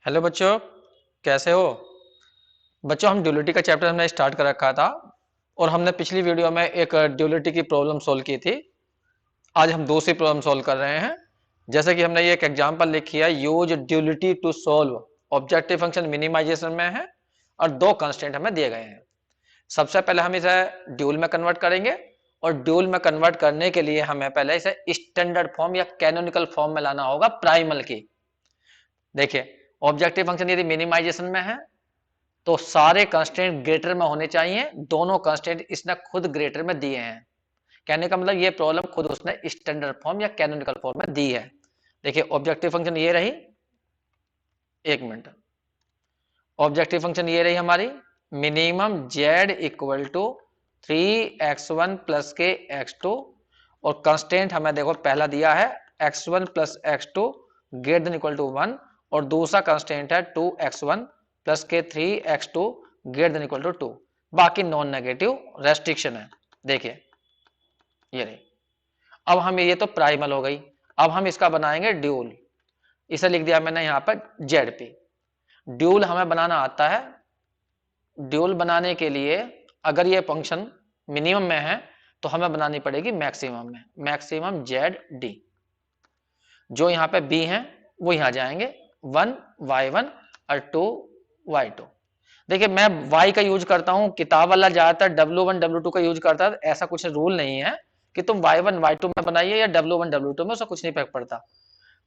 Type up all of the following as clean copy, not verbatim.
Hello बच्चों, कैसे हो? बच्चों, हम ड्यूलिटी का चैप्टर हमने स्टार्ट कर रखा था और हमने पिछली वीडियो में एक ड्यूलिटी की प्रॉब्लम सॉल्व की थी। आज हम दूसरी प्रॉब्लम सॉल्व कर रहे हैं। जैसे कि हमने ये एक एग्जांपल लिखी है, use duality to solve. Objective function minimisation में है और दो कांस्टेंट हमें दिए गए हैं। सबसे पहले हम इसे ड्यूल में कन्वर्ट करेंगे और ड्यूल में कन्वर्ट करने के लिए हमें पहले इसे स्टैंडर्ड फॉर्म या कैनोनिकल फॉर्म में लाना होगा प्राइमल की। देखिए, ऑब्जेक्टिव फंक्शन यदि मिनिमाइजेशन में है तो सारे कंस्ट्रेंट ग्रेटर में होने चाहिए। दोनों कंस्ट्रेंट इसने खुद ग्रेटर में दिए हैं। कहने का मतलब ये प्रॉब्लम खुद उसने स्टैंडर्ड फॉर्म या कैनोनिकल फॉर्म में दी है। देखिए, ऑब्जेक्टिव फंक्शन ये रही, एक मिनट, ऑब्जेक्टिव फंक्शन ये रही हमारी, minimum Z equal to 3x1 plus के x2 और कंस्टेंट हमें देखो पहला दिया है x1 plus x2 greater than equal to 1 और दूसरा कंस्टेंट है 2x1 प्लस के 3x2 greater than equal to 2। बाकी नॉन नेगेटिव रेस्ट्रिक्शन है। देखिए ये रही। अब हम ये तो प्राइमल हो गई। अब हम इसका बनाएंगे ड्यूल। इसे लिख दिया मैंने यहां पर जेड पी। ड्यूल हमें बनाना आता है। ड्यूल बनाने के लिए अगर ये फंक्शन मिनिमम में है तो हमें बनानी पड़ेगी मैक्सिमम में, मैक्सिमम जेड डी। जो यहाँ पे बी है वो यहाँ जाएंगे, 1 y1 और 2 y2। देखिए, मैं y का यूज करता हूँ, किताब वाला ज्यादातर w1 w2 का यूज करता है। ऐसा कुछ रूल नहीं है कि तुम y1 y2 में बनाइए या w1 w2 में, उसका कुछ नहीं फर्क पड़ता।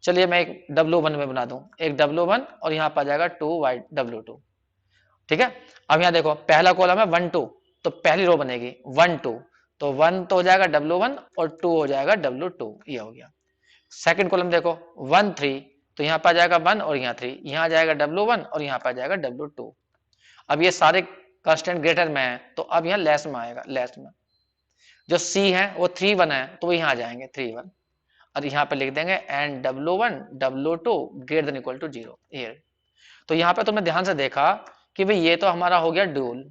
चलिए मैं एक w1 में बना दूं, एक w1 और यहाँ पर जाएगा 2w2। ठीक है। अब यहाँ देखो, पहला कॉलम है 1 2, तो पहली रो बनेगी 1 2, तो 1 तो हो जाएगा w1 और 2 हो जाएगा w2। ये हो गया। सेकंड कॉलम देखो 1 3, तो यहाँ पर जाएगा 1 और यहाँ 3, यहाँ जाएगा w1 और यहाँ पर जाएगा w2। अब ये सारे कांस्टेंट ग्रेटर में है तो अब यहाँ लेस में आएगा, लेस में। जो सी है वो 3 1 है तो यहाँ जाएंगे 3 1 और यहाँ पे लिख देंगे and w1 w2 greater than equal to 0। ये तो यहाँ पे तुमने ध्यान से देखा कि भाई ये तो हमारा हो गया ड्यूल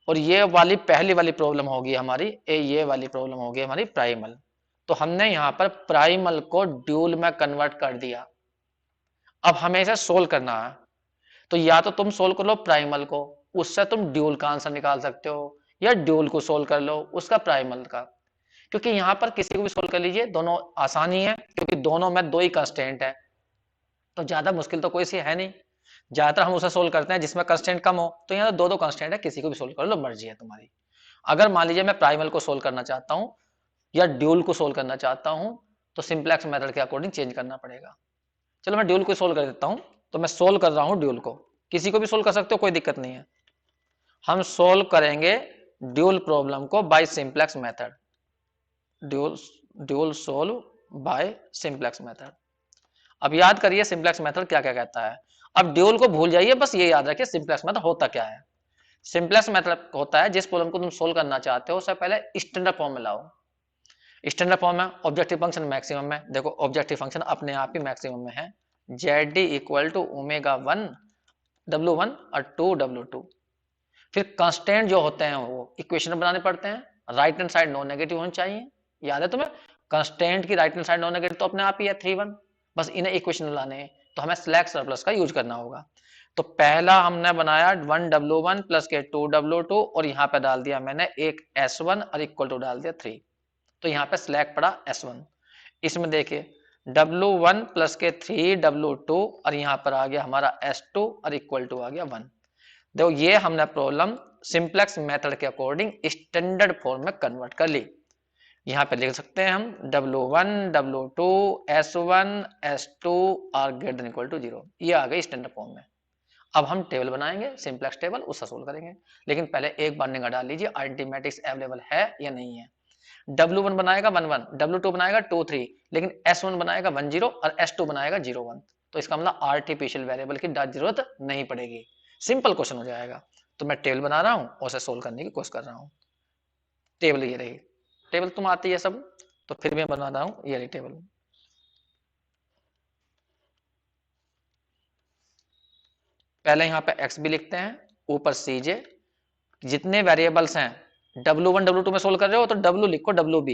और ये वाली पहली वाली प्रॉब्लम होगी हमारी, ये वाली प्रॉब्लम होगी हमारी प्राइमल। तो हमने यहाँ पर प्राइमल को ड्यूल में कन्वर्ट कर दिया। अब हमें इसे सोल्व करना है, तो या तो तुम सोल्व कर लो प्राइमल को, उससे तुम ड्यूल का आंसर निकाल सकते हो, या ड्यूल को सोल्व कर लो उसका प्राइमल का। क्योंकि यहाँ पर किसी को भी सोल्व कर लीजिए, दोनों आसानी है क्योंकि दोनों में दो ही कंस्टेंट है, तो ज्यादा मुश्किल तो कोई सी है नहीं। ज्यादातर हम उसे सोल्व करते हैं जिसमें कंस्टेंट कम हो, तो यहाँ तो दो दो कंस्टेंट है, किसी को भी सोल्व कर लो, मर्जी है तुम्हारी। अगर मान लीजिए मैं प्राइमल को सोल्व करना चाहता हूँ या ड्यूल को सोल्व करना चाहता हूँ तो सिंपलेक्स मेथड के अकॉर्डिंग चेंज करना पड़ेगा। चलो मैं ड्यूल को सोल्व कर देता हूँ। तो मैं सोल्व कर रहा हूँ ड्यूल को, किसी को भी सोल्व कर सकते हो, कोई दिक्कत नहीं है। हम सोल्व करेंगे ड्यूल प्रॉब्लम को by simplex method. Dual dual solve by simplex method. अब याद करिए सिंपलेक्स मेथड क्या क्या कहता है। अब ड्यूल को भूल जाइए, बस ये याद रखिए सिंपलेक्स मेथड होता क्या है। सिंपलेक्स मेथड होता है जिस प्रॉब्लम को तुम सोल्व करना चाहते हो उससे पहले स्टैंडर्ड फॉर्म में लाओ। स्टैंडर्ड फॉर्म में ऑब्जेक्टिव फंक्शन मैक्सिमम में, देखो ऑब्जेक्टिव फंक्शन अपने आप ही मैक्सिमम में है, Z D equal to omega 1 w1 और 2w2। फिर कंस्टेंट जो होते हैं वो इक्वेशन बनाने पड़ते हैं, right hand side non negative होनी चाहिए। याद है तुम्हें, कंस्टेंट की right hand side non negative तो अपने आप ही है 3 1, बस इन्हें इक्वेशन लाने हैं, तो हमें स्लैक सरप्लस का यूज करना होगा। तो पहला हमने बनाया 1w1 प्लस के 2w2 और यहाँ पे डाल दिया मैंने एक s1 और इक्वल टू डाल दिया 3, तो यहाँ पे स्लैक पड़ा s1। इसमें देखिए w1 प्लस के 3w2 और यहाँ पर आ गया हमारा s2 और इक्वल टू आ गया 1। देखो ये हमने प्रॉब्लम सिंपलेक्स मेथड के अकॉर्डिंग स्टैंडर्ड फॉर्म में कन्वर्ट कर ली। यहाँ पे लिख सकते हैं हम w1 w2 s1 s2 are greater than equal to 0। ये आ गई स्टैंडर्ड फॉर्म में। अब हम टेबल बनाएंगे, सिंपलेक्स टेबल, उससे सोल्व करेंगे। लेकिन पहले एक बार निगाह डाल लीजिए अरिथमेटिक्स अवेलेबल है या नहीं है। w1 बनाएगा 1 1, w2 बनाएगा 2 3, लेकिन s1 बनाएगा 1 0 और s2 बनाएगा 0 1, तो इसका मतलब आर्टिफिशियल वेरिएबल की जरूरत नहीं पड़ेगी, सिंपल क्वेश्चन हो जाएगा। तो मैं टेबल बना रहा हूं और उसे सोल्व करने की कोशिश कर रहा हूं। टेबल ये रही, टेबल तुम आती है सब, तो फिर मैं बना रहा हूं ये रही टेबल। पहले यहाँ पे x भी लिखते हैं, ऊपर cj, जितने वेरिएबल्स हैं w1 w2 में सोल्व कर रहे हो तो w लिखो wb,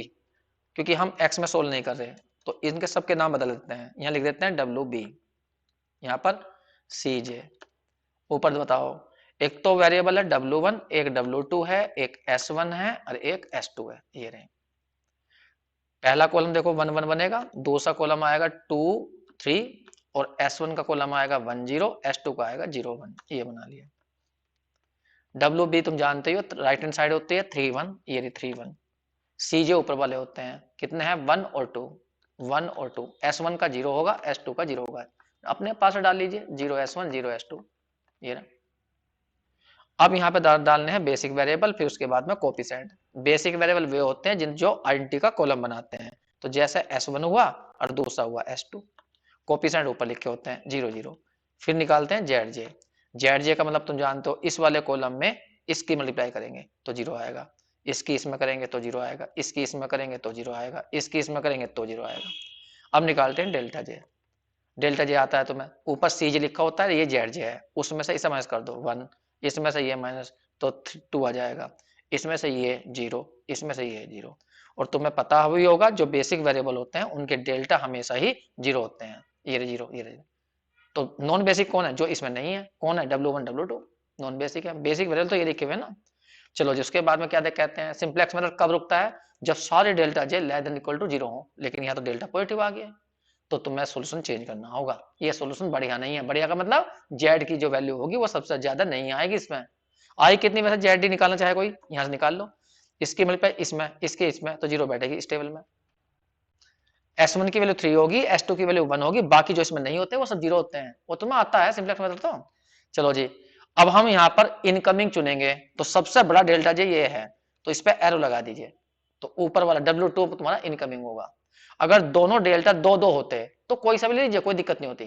क्योंकि हम x में सोल्व नहीं कर रहे, तो इनके सबके नाम बदल देते हैं। यहाँ लिख देते हैं wb, यहाँ पर CJ। ऊपर बताओ, एक तो वेरिएबल है W1, एक W2 है, एक S1 है और एक S2 है। ये रहे, पहला कॉलम देखो 1 1 बनेगा, दूसरा कॉलम आएगा 2 3 और S1 का कॉलम आएगा 1 0, S2 का आएगा 0 1। ये बना लिया। WB तुम जानते हो राइट हैंड साइड होती है 3 1, ये 3 1। CJ ऊपर वाले होते हैं, कितने हैं 1 और 2, 1 और 2। S1 का 0 होगा, S2 का 0 होगा, अपने पास डाल लीजिए 0 S1 0 S2। ये रहा। अब यहाँ पे डालने हैं बेसिक वेरिएबल, फिर उसके बाद में कोफिशिएंट। बेसिक वेरिएबल वे होते हैं जिन जो आइडेंटिटी का कॉलम बनाते हैं, तो जैसे S1 हुआ और दूसरा हुआ S2। कोफिशिएंट ऊपर लिखे होते हैं 0 0। फिर निकालते हैं ZJ। ZJ का मतलब तुम जानते हो, इस वाले कॉलम में इसकी मल्टीप्लाई करेंगे तो 0 आएगा, इसकी इसमें करेंगे तो 0 आएगा, इसकी इसमें करेंगे तो 0 आएगा, इसकी इसमें करेंगे तो 0 आएगा। अब निकालते हैं डेल्टा जे। डेल्टा जे आता है तुम्हें, ऊपर CJ लिखा होता है, ये ZJ है, उसमें से इसे माइनस कर दो 1, इसमें से ये माइनस तो 2 आ जाएगा, इसमें से ये 0, इसमें से ये 0। और तुम्हें पता भी होगा जो बेसिक वेरिएबल होते हैं उनके डेल्टा हमेशा ही 0 होते हैं। ये 0 ये 0। तो नॉन बेसिक कौन है, जो इसमें नहीं है, कौन है W1 W2, नॉन बेसिक है। बेसिक वेरिएबल तो ये लिखे हुए ना। चलो जिसके बाद में क्या कहते हैं, सिंपलेक्स मेथड कब रुकता है, जब सारे delta J less than equal to 0 हो। लेकिन यहाँ तो डेल्टा पॉजिटिव आ गया, तो तुम्हें सोल्यूशन चेंज करना होगा। ये सोल्यूशन बढ़िया नहीं है, बढ़िया का मतलब जेड की जो वैल्यू होगी वो सबसे ज्यादा नहीं आएगी इसमें। आई कितनी वैसे जेड डी निकालना चाहे कोई, यहाँ से निकाल लो, इसकी मल्टीप्लाई इसमें, इसके इसमें, तो 0 बैठेगी इस टेबल में। S1 की वैल्यू 3 होगी, S2 की वैल्यू 1 होगी, बाकी जो इसमें नहीं होते वो सब 0 होते हैं। वो तुम्हें आता है सिंपलेक्स मेथड तो। चलो जी, अब हम यहाँ पर इनकमिंग चुनेंगे, तो सबसे बड़ा डेल्टा जे ये है, तो इस पे एरो लगा दीजिए, तो ऊपर वाला W2 तुम्हारा इनकमिंग होगा। अगर दोनों डेल्टा 2 2 होते तो कोई सा भी ले लीजिए, कोई दिक्कत नहीं होती।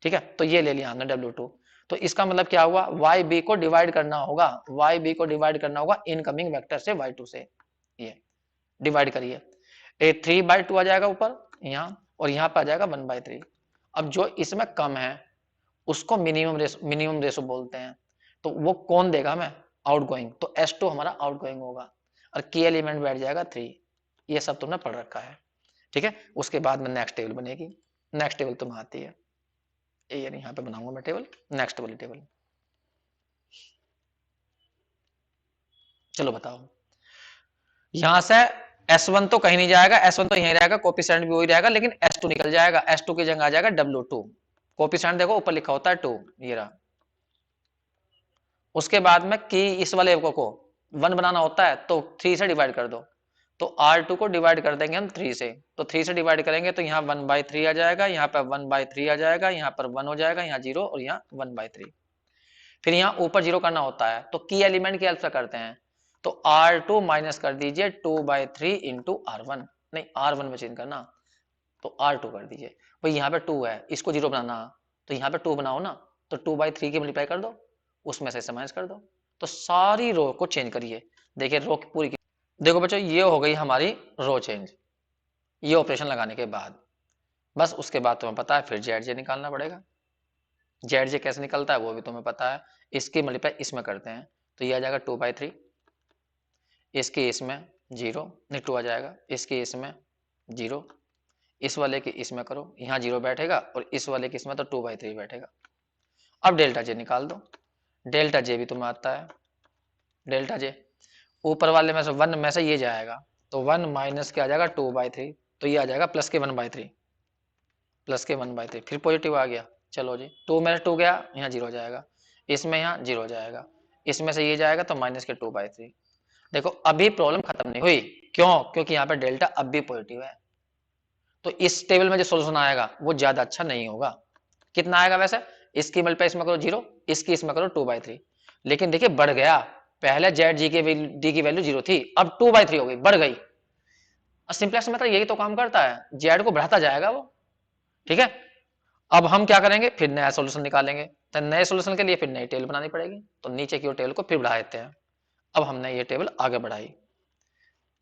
ठीक है, तो ये ले लिया हमने W2। तो इसका मतलब क्या हुआ, YB को डिवाइड करना होगा, YB को डिवाइड करना होगा इनकमिंग वेक्टर से Y2 से। ये डिवाइड करिए, ए 3/2 आ जाएगा ऊपर यहाँ, और यहाँ पे आ जाएगा 1/3। अब जो इसमें कम है उसको मिनिमम रेशो बोलते हैं। तो वो कौन देगा हमें, आउटगोइंग, तो S2 हमारा आउटगोइंग होगा, और की एलिमेंट बैठ जाएगा 3। ये सब तुमने पढ़ रखा है। ठीक है, उसके बाद में नेक्स्ट टेबल बनेगी। नेक्स्ट टेबल तुम्हें आती है, ये यहाँ पे बनाऊंगा मैं टेबल, नेक्स्ट वाली टेबल। चलो बताओ, यहां से S1 तो कहीं नहीं जाएगा, S1 तो यहीं रहेगा, कोफिशिएंट भी वही रहेगा, लेकिन S2 निकल जाएगा, S2 की जगह आ जाएगा W2। कोफिशिएंट देखो ऊपर लिखा होता है 2, ये रहा। उसके बाद में की इस वाले को 1 बनाना होता है तो 3 से डिवाइड कर दो, तो R2 को डिवाइड कर देंगे हम 3 से, तो 3 से डिवाइड करेंगे तो यहाँ 1/3 आ जाएगा, यहाँ पर 1/3 आ जाएगा, यहाँ पर 1 हो जाएगा, यहाँ 0 और यहाँ 1/3। फिर यहाँ ऊपर 0 करना होता है तो की एलिमेंट की हेल्प से करते हैं, तो R2 माइनस कर दीजिए 2/3 इंटू R1, नहीं R1 में चेंज करना, तो R2 कर दीजिए। भाई यहाँ पे 2 है, इसको 0 बनाना, तो यहाँ पे 2 बनाओ ना, तो 2/3 की मल्टीप्लाई कर दो, उसमें से माइनस कर दो, तो सारी रो को चेंज करिए। देखिए रो की पूरी की, देखो बच्चों ये हो गई हमारी रो चेंज, ये ऑपरेशन लगाने के बाद। बस उसके बाद तुम्हें पता है फिर ZJ निकालना पड़ेगा। ZJ कैसे निकलता है वो भी तुम्हें पता है, इसकी मल्टीप्लाई इसमें करते हैं, तो ये आ जाएगा 2/3, इसके इसमें 0 नहीं 2 आ जाएगा, इसके इसमें 0, इस वाले के इसमें करो, यहाँ 0 बैठेगा, और इस वाले के इसमें तो 2/3 बैठेगा। अब डेल्टा जे निकाल दो, डेल्टा जे भी तुम्हें आता है। डेल्टा जे ऊपर वाले में से 1 में से ये जाएगा, तो 1 माइनस के आ जाएगा 2/3, तो ये आ जाएगा प्लस के 1/3, प्लस के 1/3, फिर पॉजिटिव आ गया। चलो जी 2 में 2 गया, यहाँ 0 जाएगा, इसमें यहाँ 0 जाएगा, इसमें से ये जाएगा तो माइनस के 2/3। देखो अभी प्रॉब्लम खत्म नहीं हुई, क्यों, क्योंकि यहाँ पे डेल्टा अब भी पॉजिटिव है, तो इस टेबल में जो सोल्यूशन आएगा वो ज्यादा अच्छा नहीं होगा। कितना आएगा वैसे, इसकी मल्टीप्लाई इसमें करो 0, इसकी इसमें करो 2/3, लेकिन देखिए बढ़ गया, पहले ZG के डी की वैल्यू 0 थी, अब 2/3 हो गई, बढ़ गई। सिंपलेक्स मेथड यही तो काम करता है, जेड को बढ़ाता जाएगा वो। ठीक है, अब हम क्या करेंगे, फिर नया सोल्यूशन निकालेंगे, तो नए सोल्यूशन के लिए फिर नई टेबल बनानी पड़ेगी, तो नीचे की टेबल को फिर बढ़ा देते हैं। अब हमने ये टेबल आगे बढ़ाई,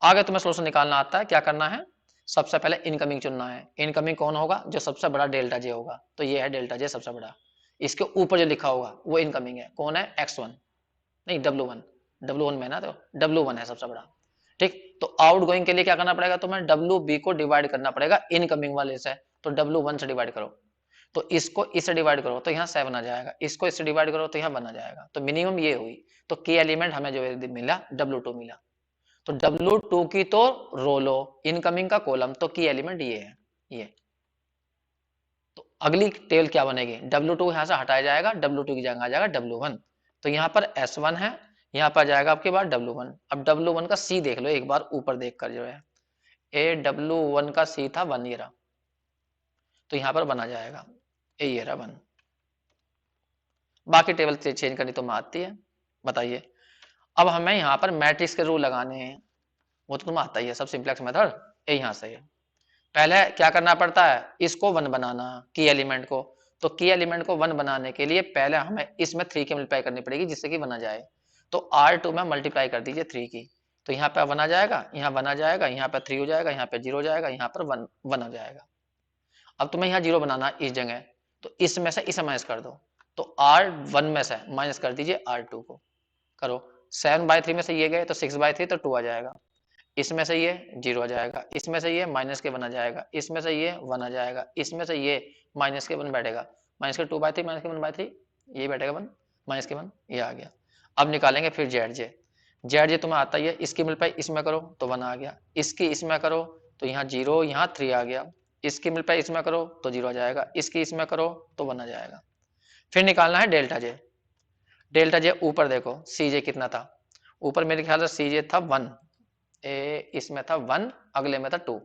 आगे तुम्हें सोल्यूशन निकालना आता है, क्या करना है, सबसे पहले इनकमिंग चुनना है। इनकमिंग कौन होगा, जो सबसे बड़ा डेल्टा जे होगा, तो ये है डेल्टा जे सबसे बड़ा, इसके ऊपर जो लिखा होगा वो इनकमिंग है, कौन है X1, नहीं W1 में ना, तो W1 है सबसे बड़ा। ठीक, तो आउट गोइंग के लिए क्या करना पड़ेगा, तुम्हें WB को डिवाइड करना पड़ेगा इनकमिंग वाले से, तो W1 से डिवाइड करो, तो इसको इससे डिवाइड करो तो यहाँ 7 आ जाएगा, इसको इससे डिवाइड करो तो यहाँ 1 आ जाएगा। तो मिनिमम ये हुई। तो की एलिमेंट हमें जो मिला W2 मिला। तो W2 की तो रो लो, इनकमिंग का कॉलम, तो की एलिमेंट ये है ये। तो अगली टेबल क्या बनेगी, W2 यहां से हटाया जाएगा, W2 की जगह आ जाएगा W1। तो यहाँ पर S1 है, यहाँ पर जाएगा आपके बाद W1। अब W1 का C देख लो एक बार ऊपर देख कर जो है, W1 का C था 1 ये रहा, तो यहाँ पर 1 आ जाएगा, ये रहा 1। बाकी टेबल चेंज करनी तो मैं आती है, बताइए। अब हमें यहाँ पर मैट्रिक्स के रूल लगाने हैं, वो तो तुम्हें आता ही है, सब सिंपलेक्स मेथड ये यहाँ से है। पहले क्या करना पड़ता है, इसको 1 बनाना की एलिमेंट को। तो की एलिमेंट को 1 बनाने के लिए पहले हमें इसमें 3 की मल्टीप्लाई करनी पड़ेगी जिससे कि 1 आ जाए। तो R2 में मल्टीप्लाई कर दीजिए 3 की, तो यहाँ पे 1 आ जाएगा, यहाँ 1 आ जाएगा, यहाँ पे 3 हो जाएगा, यहाँ पे 0 हो जाएगा, यहाँ पर 1 आ जाएगा। अब तुम्हें यहाँ 0 बनाना है इस जगह, तो इसमें से इसे माइनस कर दो। तो R1 में से माइनस कर दीजिए R2 को, करो। 7/3 में से ये गए तो 6/3 तो 2 आ जाएगा, इसमें से ये 0 आ जाएगा, इसमें से ये माइनस के 1 आ जाएगा, इसमें से ये 1 आ जाएगा, इसमें से ये माइनस के 1 बैठेगा, माइनस के 2/3 माइनस के 1/3 ये बैठेगा 1 माइनस के 1 ये आ गया। अब निकालेंगे फिर जेड जे तुम्हें आता ही है, इसकी मल्टीप्लाई इसमें करो तो 1 आ गया, इसकी इसमें करो तो यहाँ 0 यहाँ 3 आ गया, इसकी मल्टीप्लाई इसमें करो तो 0 आ जाएगा, इसकी इसमें करो तो 1 आ जाएगा। फिर निकालना है डेल्टा जे ऊपर देखो सी जे कितना था, ऊपर मेरे ख्याल से सी जे था 1, इसमें था 1, अगले में था 2,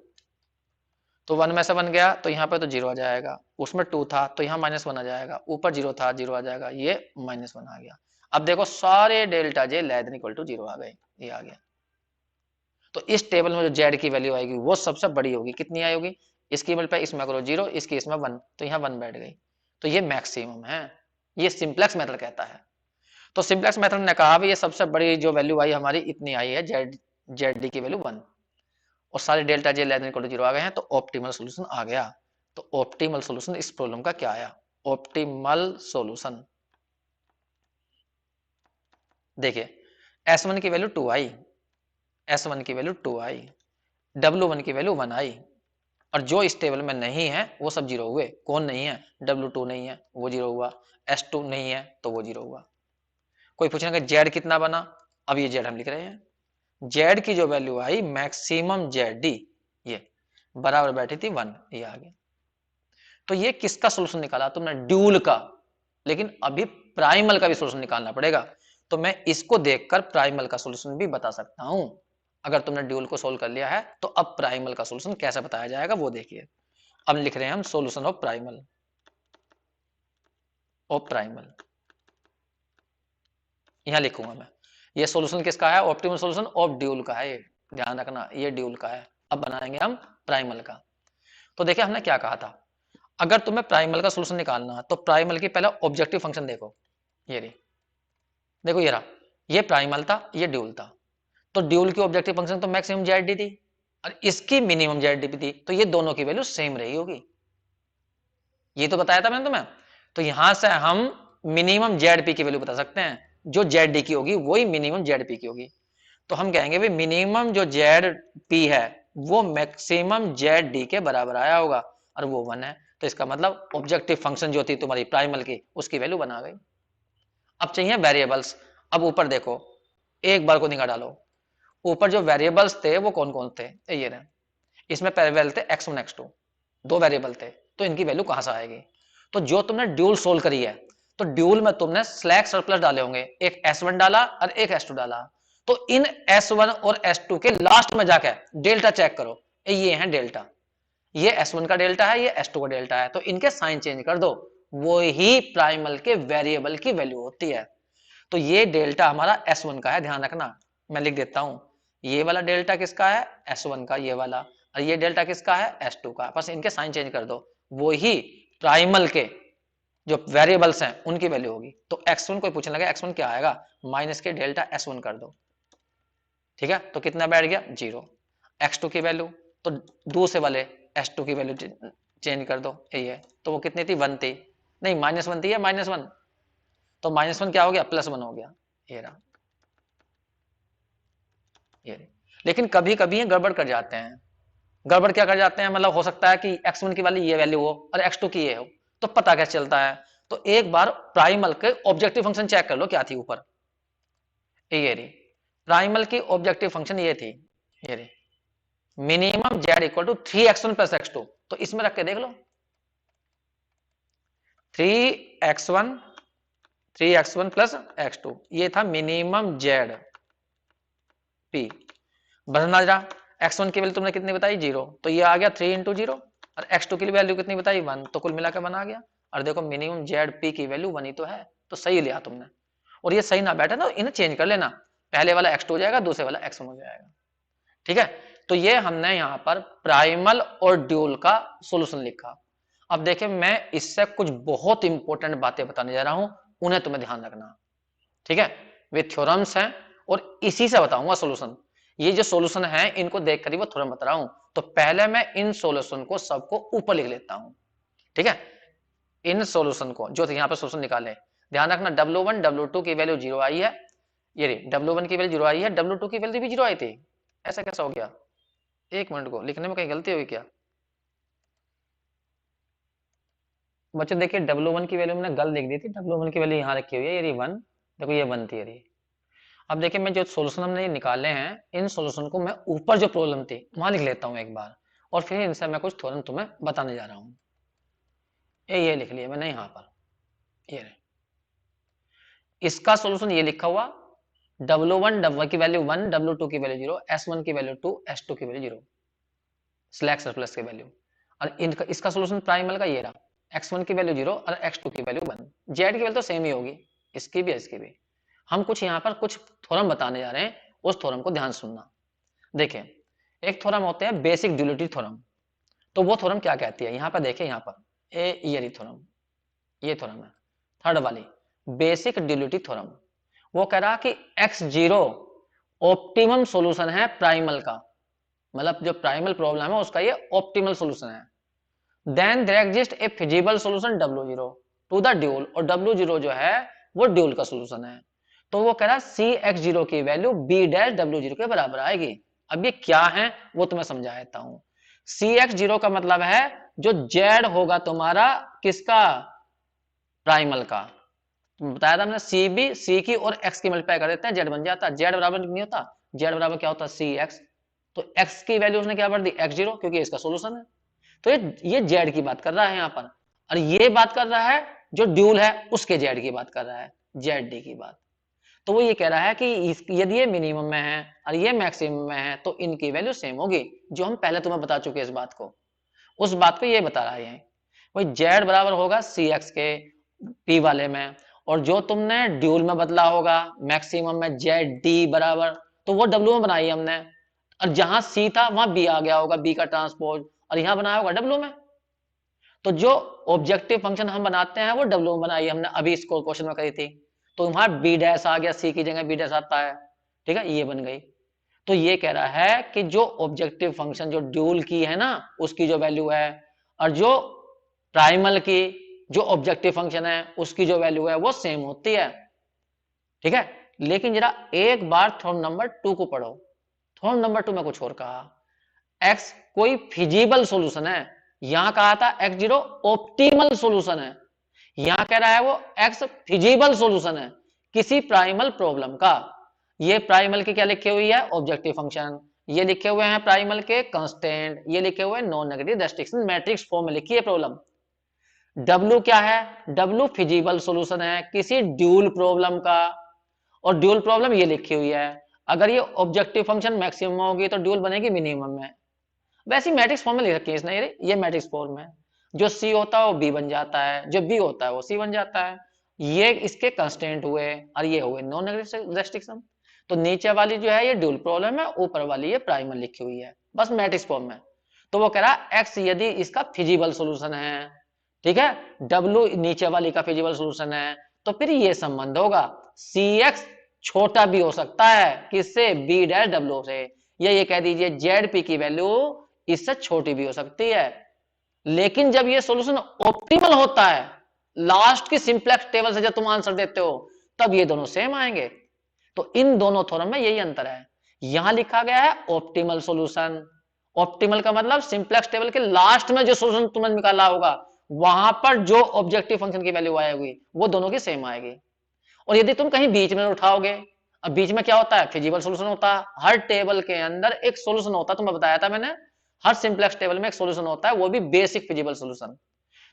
तो 1 में से 1 गया तो यहाँ पे तो 0 आ जाएगा, उसमें 2 था तो यहाँ -1 आ जाएगा, ऊपर 0 था 0 आ जाएगा, ये -1 आ गया। अब देखो सारे delta J less than equal to 0 आ गए, ये आ गया। तो इस टेबल में जो जेड की वैल्यू आएगी वो सबसे बड़ी होगी, कितनी आई होगी, इसकी मल्टीप्लाई इसमें करो 0, इसकी इसमें 1, तो यहाँ 1 बैठ गई, तो ये मैक्सिमम है, ये सिंप्लेक्स मेथड कहता है। तो सिंप्लेक्स मेथड ने कहा भी ये सबसे बड़ी जो वैल्यू आई हमारी इतनी आई है, जेड डी की वैल्यू 1, और सारे delta J less than equal to 0 आ गए हैं, तो ऑप्टिमल सॉल्यूशन आ गया। तो ऑप्टिमल सॉल्यूशन इस प्रॉब्लम का क्या आया, ऑप्टिमल सॉल्यूशन देखिए, S1 की वैल्यू 2 आई, S1 की वैल्यू 2 आई, W1 की वैल्यू 1 आई, और जो इस टेबल में नहीं है वो सब 0 हुए। कौन नहीं है, W2 नहीं है वो 0 हुआ, S2 नहीं है तो वो 0 हुआ। कोई पूछना कि जेड कितना बना, अब ये जेड हम लिख रहे हैं, जेड की जो value I maximum Z D ये बराबर बैठी थी 1, ये आ गया। तो ये किसका सोल्यूशन निकाला तुमने, ड्यूल का, लेकिन अभी प्राइमल का भी सोल्यूशन निकालना पड़ेगा। तो मैं इसको देखकर प्राइमल का सोल्यूशन भी बता सकता हूं। अगर तुमने ड्यूल को सोल्व कर लिया है तो अब प्राइमल का सोल्यूशन कैसे बताया जाएगा वो देखिए। अब लिख रहे हैं हम सोल्यूशन ऑफ प्राइमल, यहां लिखूंगा मैं, ये सॉल्यूशन किसका है, ऑप्टिमल सॉल्यूशन ऑफ ड्यूल का है, ध्यान रखना ये ड्यूल का है। अब बनाएंगे हम प्राइमल का। तो देखिए हमने क्या कहा था, अगर तुम्हें प्राइमल का सॉल्यूशन निकालना है तो प्राइमल की पहले ऑब्जेक्टिव फंक्शन देखो, ये रही, देखो ये रहा, ये प्राइमल था ये ड्यूल था, तो ड्यूल की ऑब्जेक्टिव फंक्शन तो मैक्सिमम जेड थी और इसकी मिनिमम जेड थी, तो ये दोनों की वैल्यू सेम रही होगी, ये तो बताया था मैंने तुम्हें। तो यहां से हम मिनिमम जेड पी की वैल्यू बता सकते हैं, जो जेड डी की होगी वही मिनिमम जेड पी की होगी। तो हम कहेंगे भाई मिनिमम जो जेड पी है वो मैक्सिमम जेड डी के बराबर आया होगा और वो 1 है, तो इसका मतलब ऑब्जेक्टिव फंक्शन जो थी तुम्हारी प्राइमल की उसकी वैल्यू 1 आ गई। अब चाहिए वेरिएबल्स, अब ऊपर देखो एक बार को निकाल डालो, ऊपर जो वेरिएबल्स थे वो कौन कौन थे, ये रहे, इसमें पहले थे x1 x2, दो वेरिएबल थे, तो इनकी वैल्यू कहां से आएगी, तो जो तुमने ड्यूल सोल्व करी है तो ड्यूल में तुमने स्लैक सरप्लस डाले होंगे, एक S1 डाला और एक S2 डाला, तो इन S1 और S2 के लास्ट में जाकर डेल्टा चेक करो, ये है डेल्टा, ये S1 का डेल्टा है ये S2 का डेल्टा है, तो इनके साइन चेंज कर दो, वो ही प्राइमल के वेरिएबल की वैल्यू होती है। तो ये डेल्टा हमारा S1 का है, ध्यान रखना, मैं लिख देता हूं, ये वाला डेल्टा किसका है, S1 का ये वाला, और ये डेल्टा किसका है, S2 का, बस इनके साइन चेंज कर दो, वो ही प्राइमल के जो वेरिएबल्स हैं उनकी वैल्यू होगी। तो x1 कोई पूछने लगा x1 क्या आएगा, माइनस के डेल्टा S1 कर दो, ठीक है, तो कितना बैठ गया 0, x2 की वैल्यू तो दूसरे वाले S2 की वैल्यू चेंज कर दो, यही है, तो वो कितनी थी 1 थी, नहीं -1 थी, -1, तो -1 क्या हो गया +1 हो गया, ये रहा, ये। लेकिन कभी कभी गड़बड़ कर जाते हैं, गड़बड़ क्या कर जाते हैं, मतलब हो सकता है कि x1 की वाली ये वैल्यू हो और x2 की ये हो, तो पता कैसे चलता है? तो एक बार प्राइमल के ऑब्जेक्टिव फंक्शन चेक कर लो क्या थी ऊपर, ये रही प्राइमल की ऑब्जेक्टिव फंक्शन, ये थी, ये रही minimum Z equal to 3x1 plus x2। तो इसमें रख के देख लो, 3x1 3x1 प्लस x2, ये था मिनिमम जेड पी। बदलना जरा, x1 की वैल्यू तुमने कितनी बताई, 0, तो ये आ गया 3 इंटू 0, और x2 की वैल्यू कितनी बताई, 1, तो कुल मिलाकर 1 आ गया। और देखो मिनिमम जेड पी की वैल्यू 1 ही तो है, तो सही लिया तुमने। और ये सही ना बैठे ना, इन्हें चेंज कर लेना, पहले वाला x2 हो जाएगा, दूसरे वाला x1 हो जाएगा। ठीक है, तो ये हमने यहां पर प्राइमल और ड्यूल का सोल्यूशन लिखा। अब देखिए मैं इससे कुछ बहुत इंपॉर्टेंट बातें बताने जा रहा हूं, उन्हें तुम्हें ध्यान रखना। ठीक है, वे थ्योरम्स हैं और इसी से बताऊंगा सोल्यूशन। ये जो सोल्यूशन है इनको देख कर ही वो थ्योरम बता रहा हूं, तो पहले मैं इन सोल्यूशन को सबको ऊपर लिख लेता हूं। ठीक है, इन सोल्यूशन को जो यहां पर सोल्यूशन निकाले, ध्यान रखना W1 W2 की वैल्यू 0 आई है, ये रही W1 की वैल्यू 0 आई है, W2 की वैल्यू भी 0 आई थी। ऐसा कैसा हो गया? एक मिनट को लिखने में कहीं गलती हुई क्या बच्चों? देखिए W1 की वैल्यू मैंने गलत लिख दी थी, W1 की वैल्यू यहाँ रखी हुई है, ये 1, देखो ये 1 थी ये। अब देखिए मैं जो सोल्यूशन हमने ये निकाले हैं, इन सोल्यूशन को मैं ऊपर जो प्रॉब्लम थी वहां लिख लेता हूँ एक बार, और फिर इनसे मैं कुछ थ्योरम तुम्हें बताने जा रहा हूँ। ये लिख लिया मैंने यहाँ पर, ये इसका सोल्यूशन ये लिखा हुआ, W1 W की वैल्यू 1, W2 की वैल्यू 0, S1 की वैल्यू 2, S2 की वैल्यू 0, स्लैश सरप्लस की वैल्यू। और इनका इसका सोल्यूशन प्राइमल का ये रहा, x1 की वैल्यू 0 और x2 की वैल्यू 1। z की वैल्यू तो सेम ही होगी, इसकी भी इसकी भी। हम कुछ यहाँ पर कुछ थ्योरम बताने जा रहे हैं, उस थ्योरम को ध्यान सुनना। देखिए एक थ्योरम होते हैं बेसिक ड्यूलिटी थ्योरम, तो वो थ्योरम क्या कहती है, यहाँ पर देखिए, यहाँ पर ये थ्योरम, ये थ्योरम है थर्ड वाली, बेसिक ड्यूलिटी थ्योरम। वो कह रहा कि x0 ऑप्टिमम सॉल्यूशन है प्राइमल का, मतलब जो प्राइमल प्रॉब्लम है उसका ये ऑप्टिमल सॉल्यूशन है। Then there exist a feasible solution W0 to the dual, और W0 जो है वो ड्यूल का सॉल्यूशन है। तो वो कह रहा है CX0 की वैल्यू B डैश W0 के बराबर आएगी। अब ये क्या है वो तुम्हें समझा देता हूं। CX0 का मतलब है जो Z होगा तुम्हारा किसका, प्राइमल का। बताया था हमने C की और X की मल्टीप्लाई कर देते हैं, Z बन जाता है। Z बराबर नहीं होता, Z बराबर क्या होता है CX, तो X की वैल्यू उसने क्या भर दी, X0, क्योंकि इसका सोल्यूशन है। तो ये जेड की बात कर रहा है यहाँ पर, और ये बात कर रहा है जो ड्यूल है उसके जेड की बात कर रहा है, जेड डी की बात। तो वो ये कह रहा है कि यदि ये मिनिमम में है और ये मैक्सिमम में है तो इनकी वैल्यू सेम होगी, जो हम पहले तुम्हें बता चुके इस बात को, उस बात को ये बता रहा है। वही जेड बराबर होगा सी एक्स के पी वाले में, और जो तुमने ड्यूल में बदला होगा मैक्सिमम में जेड डी बराबर, तो वो डब्ल्यू में बनाई हमने, और जहां सी था वहां बी आ गया होगा, बी का ट्रांसपोज, और यहां बनाया होगा डब्ल्यू में। तो जो ऑब्जेक्टिव फंक्शन हम बनाते हैं वो डब्ल्यू में बनाई हमने, अभी इसको क्वेश्चन में करी थी। तो वहां बी डैश आ गया, सी की जगह बी डैश आता है, ठीक है, ये बन गई। तो ये कह रहा है कि जो ऑब्जेक्टिव फंक्शन जो ड्यूल की है ना उसकी जो वैल्यू है, और जो प्राइमल की जो ऑब्जेक्टिव फंक्शन है उसकी जो वैल्यू है वो सेम होती है। ठीक है, लेकिन जरा एक बार थ्योरम नंबर 2 को पढ़ो। थ्योरम नंबर 2 में कुछ और कहा, x कोई फिजिबल सॉल्यूशन है, यहां कहा था x0 ऑप्टिमल सॉल्यूशन है, यहां कह रहा है वो x फिजिबल सॉल्यूशन है किसी प्राइमल प्रॉब्लम का। ये प्राइमल की क्या लिखी हुई है, ऑब्जेक्टिव फंक्शन, ये लिखे हुए हैं प्राइमल के कांस्टेंट, ये लिखे हुए non negative restriction matrix form में लिखी है प्रॉब्लम। W क्या है, W फिजिबल सॉल्यूशन है किसी ड्यूल प्रॉब्लम का, और ड्यूल प्रॉब्लम ये लिखी हुई है, अगर ये ऑब्जेक्टिव फंक्शन मैक्सिमम होगी तो ड्यूल बनेगी मिनिमम में। वैसे मैट्रिक्स फॉर्म में लिख रखी है इसने, ये मैट्रिक्स फॉर्म है, जो सी होता है वो बी बन जाता है, जो बी होता है वो सी बन जाता है। ये इसके कंस्टेंट हुए और ये हुए नॉन नेगेटिव रेस्ट्रिक्शन। तो नीचे वाली जो है ये ड्यूल प्रॉब्लम है, ऊपर वाली ये प्राइमल लिखी हुई है, बस मैट्रिक्स फॉर्म में। तो वो कह रहा है एक्स यदि इसका फिजिबल सोल्यूशन है, ठीक है, डब्ल्यू नीचे वाली का फिजिबल सोल्यूशन है, तो फिर ये संबंध होगा सी एक्स छोटा भी हो सकता है किससे, बी डैश डब्ल्यू से, या ये कह दीजिए जेड पी की वैल्यू इससे छोटी भी हो सकती है। लेकिन जब ये सॉल्यूशन ऑप्टिमल होता है, लास्ट की सिंपलेक्स टेबल से जब तुम आंसर देते हो तब ये दोनों सेम आएंगे। तो इन दोनों थ्योरम में यही अंतर है। यहां लिखा गया है ऑप्टिमल सॉल्यूशन, ऑप्टिमल का मतलब सिंपलेक्स टेबल के लास्ट में जो सॉल्यूशन तुमने निकाला होगा वहां पर जो ऑब्जेक्टिव फंक्शन की वैल्यू आएगी वो दोनों की सेम आएगी। और यदि तुम कहीं बीच में उठाओगे, अब बीच में क्या होता है, फिजिबल सॉल्यूशन होता है। हर टेबल के अंदर एक सॉल्यूशन होता है, तुम्हें बताया था मैंने, हर सिंपलेक्स टेबल में एक सॉल्यूशन होता है, वो भी बेसिक फिजिबल सॉल्यूशन।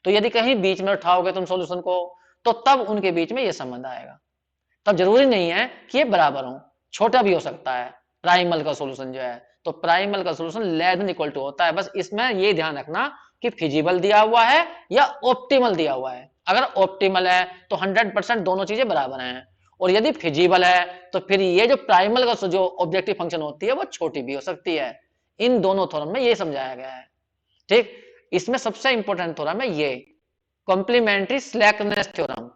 तो यदि कहीं बीच में उठाओगे तुम सॉल्यूशन को, तो तब उनके बीच में ये संबंध आएगा। तब जरूरी नहीं है कि ये बराबर हो, छोटा भी हो सकता है। प्राइमल का सॉल्यूशन जो है, तो प्राइमल का solution less than equal to होता है। बस इसमें ये ध्यान रखना कि फिजिबल दिया हुआ है या ऑप्टिमल दिया हुआ है। अगर ऑप्टिमल है तो 100% दोनों चीजें बराबर हैं, और यदि फिजिबल है तो फिर ये जो प्राइमल का जो ऑब्जेक्टिव फंक्शन होती है वो छोटी भी हो सकती है। इन दोनों थ्योरम में ये समझाया गया है। ठीक, इसमें सबसे इंपॉर्टेंट थ्योरम है ये कॉम्प्लीमेंट्री स्लैकनेस थ्योरम।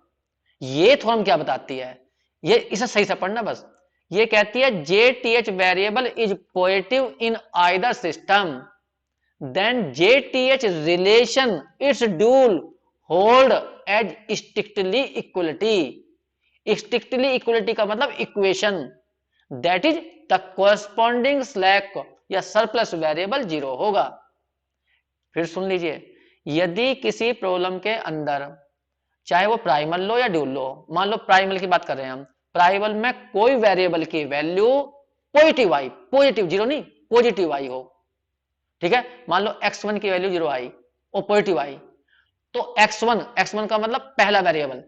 ये थ्योरम क्या बताती है, ये इसे सही से पढ़ना बस। ये कहती है JTH variable is positive in either system, then JTH relation its dual hold as strictly equality. Strictly equality का मतलब equation, that is the corresponding slack या सरप्लस वेरिएबल जीरो होगा। फिर सुन लीजिए, यदि किसी प्रॉब्लम के अंदर चाहे वो प्राइमल लो या ड्यूल लो, मान लो प्राइमल की बात कर रहे हैं हम, प्राइमल में कोई वेरिएबल की वैल्यू पॉजिटिव आई, पॉजिटिव जीरो नहीं, पॉजिटिव आई हो, ठीक है, मान लो x1 की वैल्यू जीरो आई और पॉजिटिव आई, तो x1 का मतलब पहला वेरिएबल,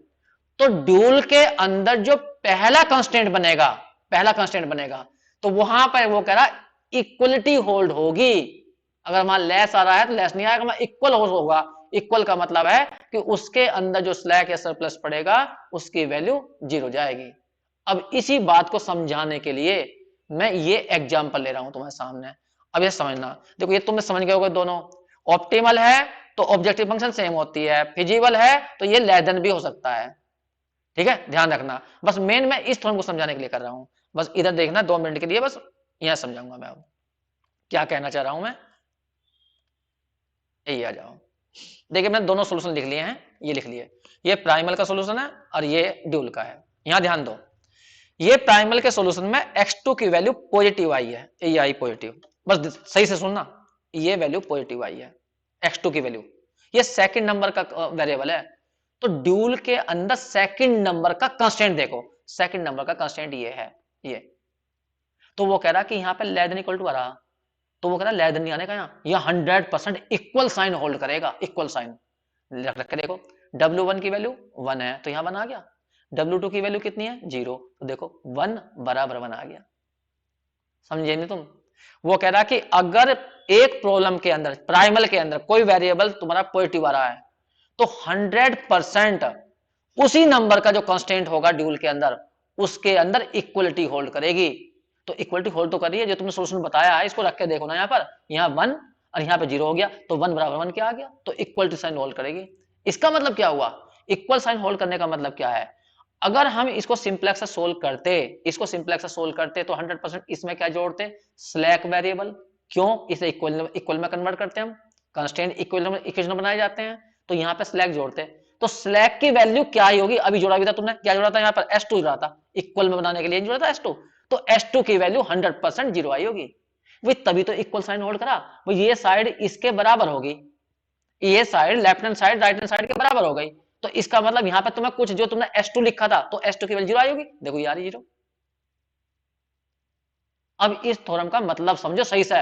तो ड्यूल के अंदर जो पहला कांस्टेंट बनेगा, पहला कांस्टेंट बनेगा, तो वहां पर वो कह रहा इक्वलिटी होल्ड होगी। अगर मान लेस आ रहा है तो लेस नहीं आएगा, इक्वल होगा। इक्वल का मतलब है कि उसके अंदर जो स्लैक या सरप्लस पड़ेगा उसकी वैल्यू जीरो जाएगी। अब इसी बात को समझाने के लिए मैं ये एग्जांपल ले रहा हूं तुम्हारे सामने। अब ये समझना, देखो ये तुमने समझ गए होगे दोनों। ऑप्टिमल है तो ऑब्जेक्टिव फंक्शन सेम होती है, फिजिबल है तो ये लेस देन भी हो सकता है। ठीक है, ध्यान रखना, बस मेन मैं इस थ्योरम को समझाने के लिए कर रहा हूं। बस इधर देखना 2 मिनट के लिए, बस यहां समझाऊंगा मैं अब क्या कहना चाह रहा हूं मैं। यही आ जाओ, देखिए मैंने दोनों सोल्यूशन लिख लिए हैं, ये लिख लिए, ये प्राइमल का सोल्यूशन है और ये ड्यूल का है। यहां ध्यान दो, ये प्राइमल के सोल्यूशन में x2 की वैल्यू पॉजिटिव आई है, ये आई पॉजिटिव, बस सही से सुनना, ये वैल्यू पॉजिटिव आई है x2 की वैल्यू। ये सेकंड नंबर का वेरिएबल है, तो ड्यूल के अंदर सेकंड नंबर का कांस्टेंट देखो, सेकंड नंबर का कांस्टेंट ये है, ये। तो वो कह रहा कि यहाँ पे लेस देन इक्वल टू आ रहा, तो वो कह रहा लेस देन नहीं आने का, यहाँ 100% इक्वल साइन होल्ड करेगा, इक्वल साइन रख के देखो। W1 की वैल्यू 1 है तो यहाँ 1 आ गया, W2 की वैल्यू कितनी है 0, तो देखो 1 बराबर 1 आ गया। समझे नहीं तुम? वो कह रहा कि अगर एक प्रॉब्लम के अंदर, प्राइमल के अंदर कोई वेरिएबल तुम्हारा पॉजिटिव आ रहा है, तो 100% उसी नंबर का जो कांस्टेंट होगा ड्यूल के अंदर, उसके अंदर इक्वलिटी होल्ड करेगी। तो इक्वलिटी होल्ड तो कर रही है, जो तुमने सोल्यूशन बताया है इसको रख के देखो ना, यहाँ पर, यहाँ 1 और यहाँ पे 0 हो गया, तो 1 बराबर 1 क्या आ गया, तो इक्वलिटी साइन होल्ड करेगी। इसका मतलब क्या हुआ, इक्वल साइन होल्ड करने का मतलब क्या है, अगर हम इसको सिंप्लेक्स से सोल्व करते, इसको सिंप्लेक्स से सोल्व करते तो 100% इसमें क्या जोड़ते, स्लैक वेरिएबल। क्यों, इसे इक्वल में कन्वर्ट करते हैं हम, कांस्टेंट इक्वल इक्वेशन बनाए जाते हैं, तो यहाँ पे स्लैक जोड़ते, तो स्लैक की वैल्यू क्या ही होगी, अभी जोड़ा भी था तुमने, क्या जोड़ा था यहाँ पर, S2 जोड़ा था, इक्वल में बनाने के लिए जोड़ा था S2, तो S2 की वैल्यू 100% जीरो आई होगी। भाई तभी तो इक्वल साइन होल्ड करा, भाई ये साइड इसके बराबर होगी, ये side left hand side right hand side के बराबर हो गई, तो इसका मतलब यहां पे तुम्हें कुछ जो तुमने S2 लिखा था, तो S2 की वैल्यू जीरो आई होगी, देखो यार ये जीरो। अब इस थ्योरम का मतलब समझो सही से,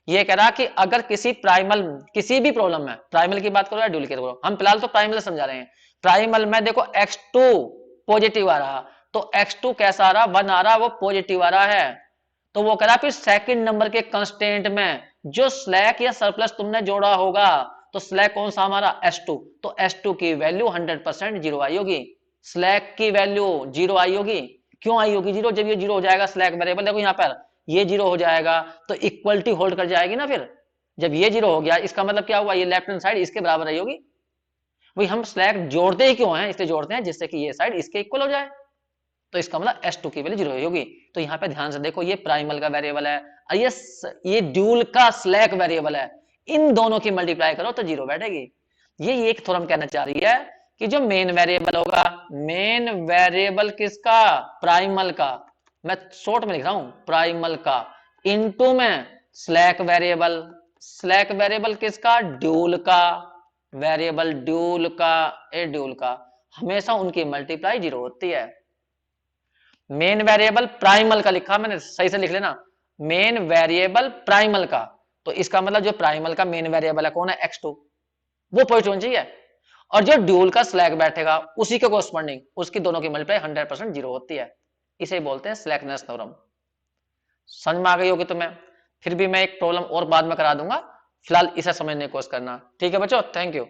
ये कह रहा कि अगर किसी प्राइमल, किसी भी प्रॉब्लम में, प्राइमल की बात करो या ड्यूल की करो, हम फिलहाल तो प्राइमल समझा रहे हैं। प्राइमल में देखो x2 पॉजिटिव आ रहा, तो x2 कैसा आ रहा, 1 आ रहा, वो पॉजिटिव आ रहा है, तो वो कह रहा फिर सेकंड नंबर के कंस्टेंट में जो स्लैक या सरप्लस तुमने जोड़ा होगा, तो स्लैक कौन सा हमारा S2, तो S2 की वैल्यू 100% जीरो आई होगी, स्लैक की वैल्यू जीरो आई होगी। क्यों आई होगी जीरो, जब ये जीरो हो जाएगा स्लैक वेरिएबल, देखो यहाँ पर ये जीरो हो जाएगा तो इक्वलिटी होल्ड कर जाएगी ना, फिर जब ये जीरो हो गया इसका मतलब क्या हुआ, ये लेफ्ट हैंड साइड इसके बराबर रही होगी। भाई हम स्लैक जोड़ते ही क्यों हैं, इसलिए जोड़ते हैं जिससे कि ये साइड इसके इक्वल हो जाए, तो इसका मतलब S2 की वैल्यू जीरो होगी। तो यहाँ पे ध्यान से देखो, ये प्राइमल का वेरिएबल है और ये ड्यूल का स्लैक वेरिएबल है, इन दोनों की मल्टीप्लाई करो तो जीरो बैठेगी। ये एक थ्योरम कहना चाह रही है कि जो मेन वेरिएबल होगा, मेन वेरिएबल किसका, प्राइमल का, मैं शॉर्ट में लिख रहा हूं प्राइमल का, इनटू में स्लैक वेरिएबल, स्लैक वेरिएबल किसका, ड्यूल का, वेरिएबल ड्यूल का, ए ड्यूल का हमेशा उनकी मल्टीप्लाई 0 होती है। मेन वेरिएबल प्राइमल का लिखा मैंने, सही से लिख लेना, मेन वेरिएबल प्राइमल का, तो इसका मतलब जो प्राइमल का मेन वेरिएबल है कौन है, x2, वो पॉजिटिव होनी चाहिए। और जो ड्यूल का स्लैक बैठेगा उसी के कोरस्पॉन्डिंग उसकी दोनों की मल्टीप्लाई 100% 0 होती है। इसे बोलते हैं स्लैकनेस थ्योरम। समझ में आ गई होगी तुम्हें। फिर भी मैं एक प्रॉब्लम और बाद में करा दूंगा, फिलहाल इसे समझने की कोशिश करना। ठीक है बच्चों, थैंक यू।